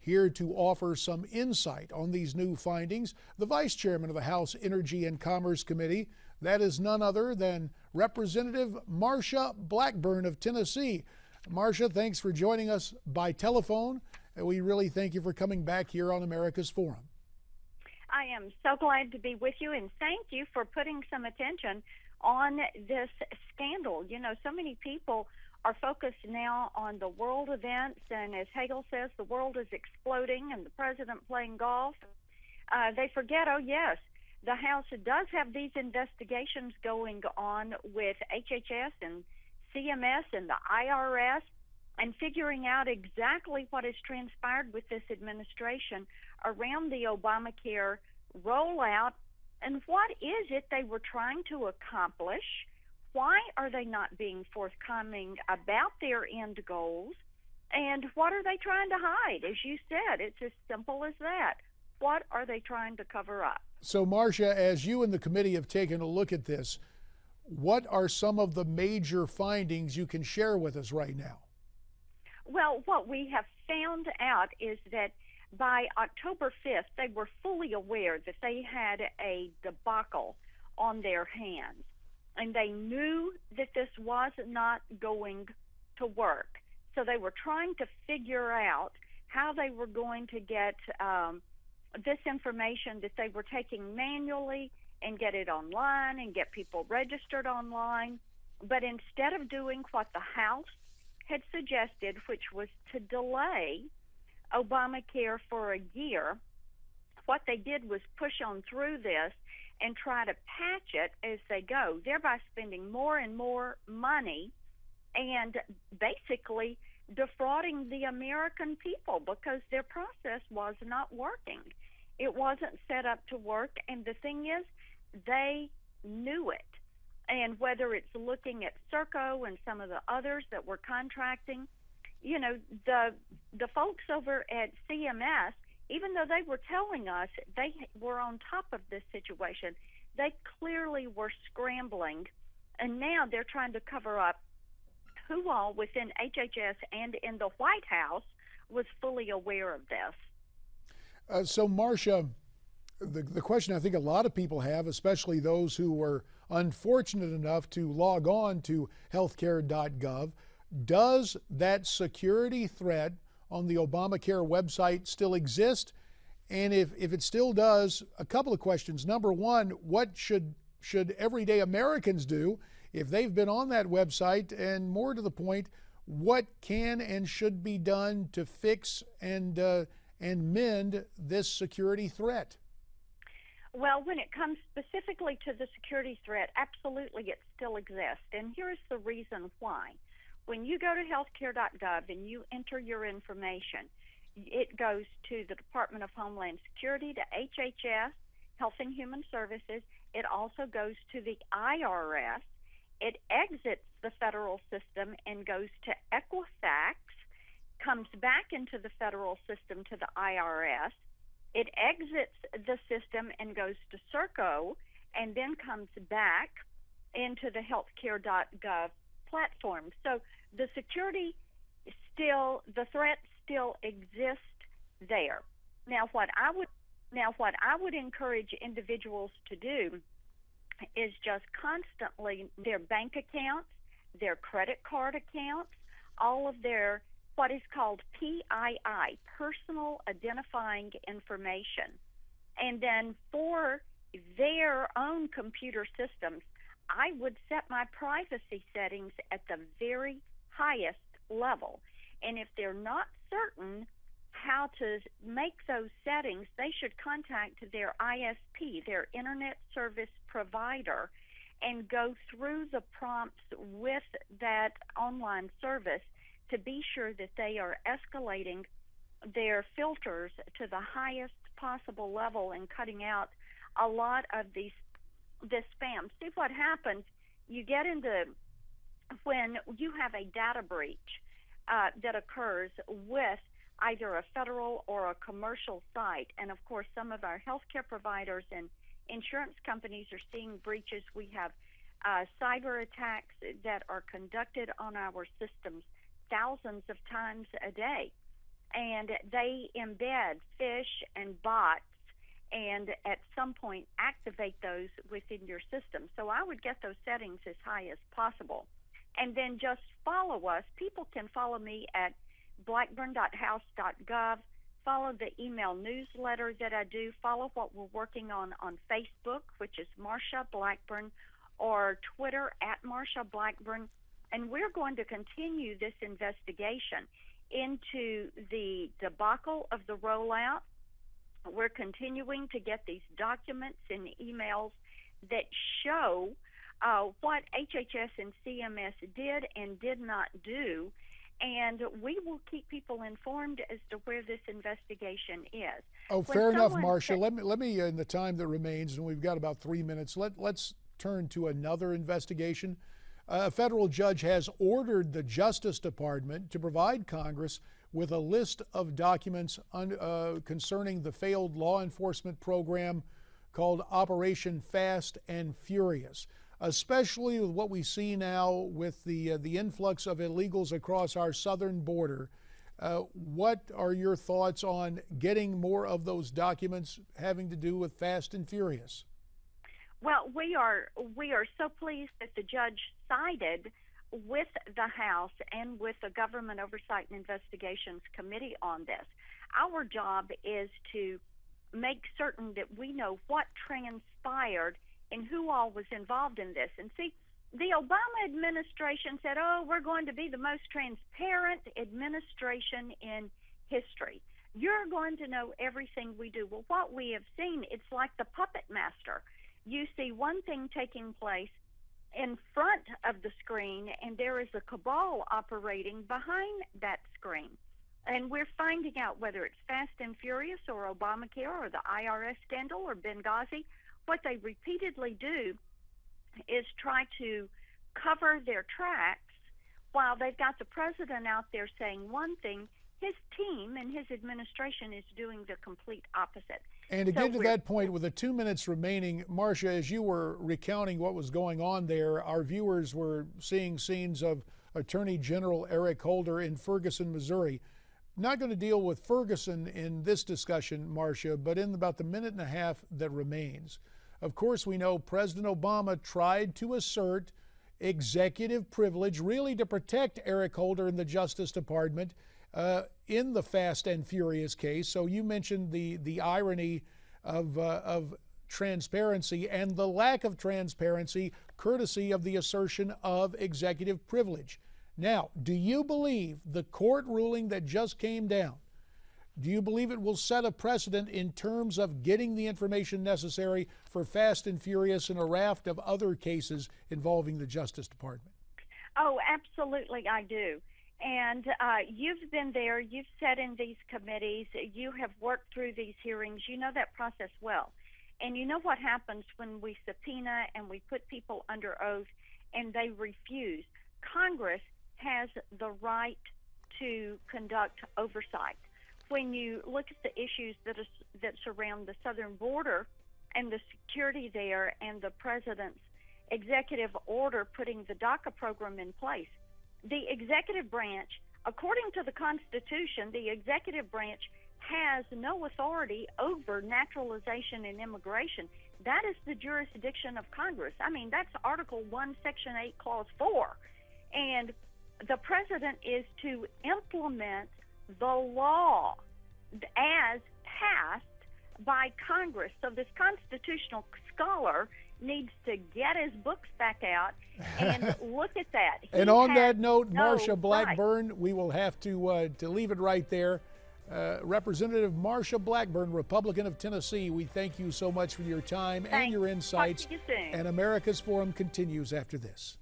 Here to offer some insight on these new findings, the Vice Chairman of the House Energy and Commerce Committee. That is none other than Representative Marsha Blackburn of Tennessee. Marsha, thanks for joining us by telephone. We really thank you for coming back here on America's Forum. I am so glad to be with you, and thank you for putting some attention on this scandal. You know, so many people are focused now on the world events, and as Hagel says, the world is exploding and the president playing golf. They forget, oh yes, the House does have these investigations going on with HHS and CMS and the IRS, and figuring out exactly what has transpired with this administration around the Obamacare rollout and what is it they were trying to accomplish. Why are they not being forthcoming about their end goals? And what are they trying to hide? As you said, it's as simple as that. What are they trying to cover up? So, Marsha, as you and the committee have taken a look at this, what are some of the major findings you can share with us right now? Well, what we have found out is that by October 5th, they were fully aware that they had a debacle on their hands. And they knew that this was not going to work. So they were trying to figure out how they were going to get this information that they were taking manually and get it online and get people registered online. But instead of doing what the House had suggested, which was to delay Obamacare for a year, what they did was push on through this and try to patch it as they go, thereby spending more and more money and basically defrauding the American people because their process was not working. It wasn't set up to work, and the thing is, they knew it. And whether it's looking at Serco and some of the others that were contracting, you know, the folks over at CMS, even though they were telling us they were on top of this situation, they clearly were scrambling, and now they're trying to cover up who all within HHS and in the White House was fully aware of this. So, Marsha, the question I think a lot of people have, especially those who were unfortunate enough to log on to healthcare.gov, does that security threat on the Obamacare website still exist? And if it still does, a couple of questions. Number one, what should everyday Americans do if they've been on that website? And more to the point, what can and should be done to fix and mend this security threat? Well, when it comes specifically to the security threat, absolutely it still exists. And here's the reason why. When you go to healthcare.gov and you enter your information, it goes to the Department of Homeland Security, to HHS, Health and Human Services. It also goes to the IRS. It exits the federal system and goes to Equifax, comes back into the federal system to the IRS. It exits the system and goes to Serco, and then comes back into the healthcare.gov platform. So the security the threat still exists there. Now what I would encourage individuals to do is just constantly their bank accounts, their credit card accounts, all of their what is called PII, personal identifying information. And then for their own computer systems, I would set my privacy settings at the very highest level. And if they're not certain how to make those settings, they should contact their ISP, their internet service provider, and go through the prompts with that online service to be sure that they are escalating their filters to the highest possible level and cutting out a lot of this spam. See what happens, you get into when you have a data breach that occurs with either a federal or a commercial site, and of course some of our healthcare providers and insurance companies are seeing breaches. We have cyber attacks that are conducted on our systems thousands of times a day. and they embed fish and bots and at some point activate those within your system. So I would get those settings as high as possible. And then just follow us. People can follow me at blackburn.house.gov. Follow the email newsletter that I do. Follow what we're working on Facebook, which is Marsha Blackburn, or Twitter at Marsha Blackburn. And we're going to continue this investigation into the debacle of the rollout. We're continuing to get these documents and emails that show what HHS and CMS did and did not do, and we will keep people informed as to where this investigation is. Oh, fair enough, Marsha. Let me in the time that remains, and we've got about 3 minutes, let's turn to another investigation. A federal judge has ordered the Justice Department to provide Congress with a list of documents concerning the failed law enforcement program called Operation Fast and Furious, especially with what we see now with the influx of illegals across our southern border. What are your thoughts on getting more of those documents having to do with Fast and Furious? Well, we are so pleased that the judge sided with the House and with the Government Oversight and Investigations Committee on this. Our job is to make certain that we know what transpired and who all was involved in this. And see, the Obama administration said, oh, we're going to be the most transparent administration in history. You're going to know everything we do. Well, what we have seen, it's like the puppet master. You see one thing taking place in front of the screen, and there is a cabal operating behind that screen. And we're finding out whether it's Fast and Furious or Obamacare or the IRS scandal or Benghazi. What they repeatedly do is try to cover their tracks while they've got the president out there saying one thing. His team and his administration is doing the complete opposite. And to get to that point, with the 2 minutes remaining, Marsha, as you were recounting what was going on there, our viewers were seeing scenes of Attorney General Eric Holder in Ferguson, Missouri. Not going to deal with Ferguson in this discussion, Marsha, but in about the minute and a half that remains. Of course, we know President Obama tried to assert executive privilege, really to protect Eric Holder and the Justice Department in the Fast and Furious case. So you mentioned the irony of transparency and the lack of transparency courtesy of the assertion of executive privilege. Now, do you believe the court ruling that just came down, do you believe it will set a precedent in terms of getting the information necessary for Fast and Furious and a raft of other cases involving the Justice Department? Oh, absolutely, I do. And you've been there, you've sat in these committees, you have worked through these hearings, you know that process well. And you know what happens when we subpoena and we put people under oath and they refuse. Congress has the right to conduct oversight. When you look at the issues that surround the southern border and the security there and the president's executive order putting the DACA program in place, the executive branch, according to the Constitution, the executive branch has no authority over naturalization and immigration. That is the jurisdiction of Congress. I mean, that's Article 1, Section 8, Clause 4. And the president is to implement the law as passed by Congress. So this constitutional scholar needs to get his books back out and look at that. And on that note, Marsha Blackburn, we will have to leave it right there. Representative Marsha Blackburn, Republican of Tennessee, we thank you so much for your time and your insights. Talk to you soon. And America's Forum continues after this.